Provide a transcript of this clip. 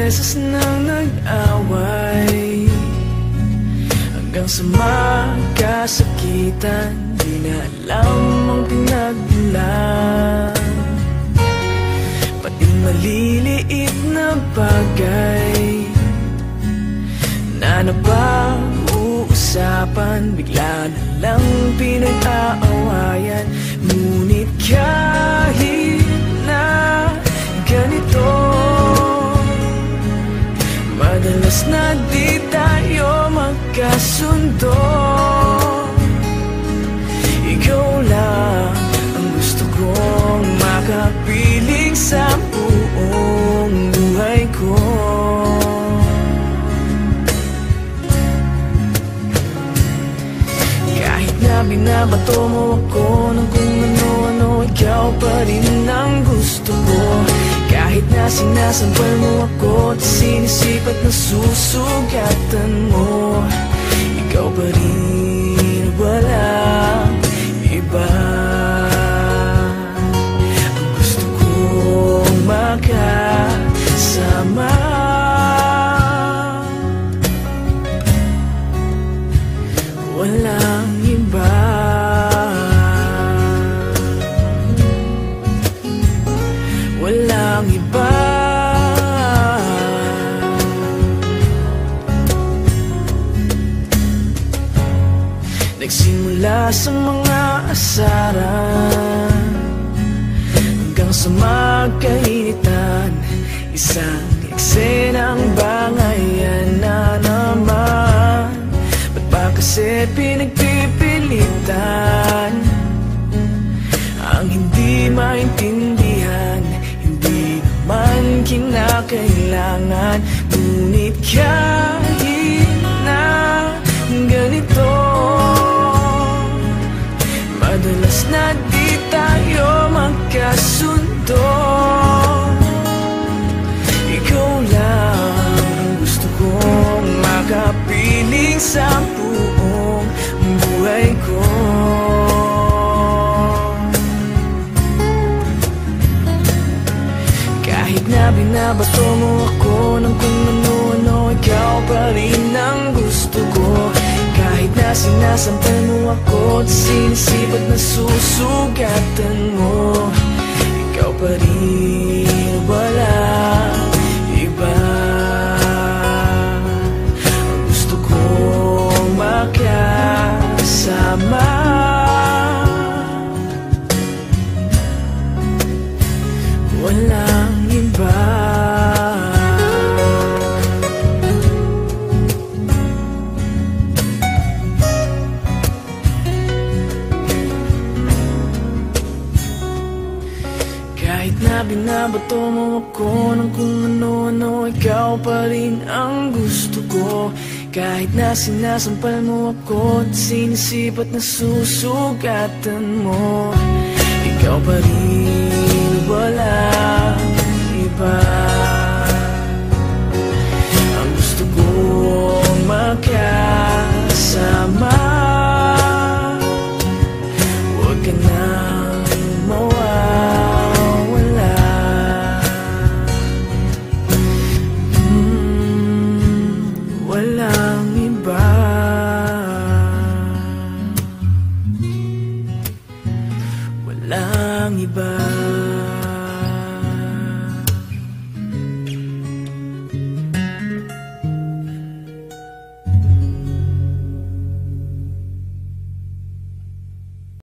beses nang nag-away, hanggang sa magkasakitan. Di na alam ang pinagmulan, pati maliliit na bagay na napag-uusapan, bigla na lang pinag-aawayan. Ngunit kahit na ganito, madalas na di tayo magkasundo. Ikaw lang ang gusto kong makapiling sa buong buhay ko. Kahit na binabato mo ako ng kung ano-ano, ikaw pa rin ang gusto ko. Kahit na sinasampal mo ako at sinisipat na susugatan mo, ikaw pa rin, walang iba. Ang gusto kong makasama, walang iba. Walang iba. Nagsimula sa mga asaran hanggang sa magkainitan, isang eksenang bangayan na naman. Ba't ba kasi pinagpipilitan ang hindi maintindihan? Hindi naman kinakailangan. Ngunit kahit na ganito, madalas na di tayo magkasundo. Ikaw lang ang gusto kong makapiling sa buong buhay ko. Kahit na binabato mo ako ng kung ano-ano, ikaw pa rin ang gusto ko. Kahit na sinasampal mo ako at sinisipat na susugatan mo, ikaw pa rin, walang iba. Ang gusto kong makasama, walang iba. Kahit na binabato mo ako ng kung ano-ano, ikaw pa rin ang gusto ko. Kahit na sinasampal mo ako at sinisipat na susugatan mo, ikaw pa rin, walang iba. Ang gusto kong makasama, huwag ka nang mawawala. Walang iba. Walang iba.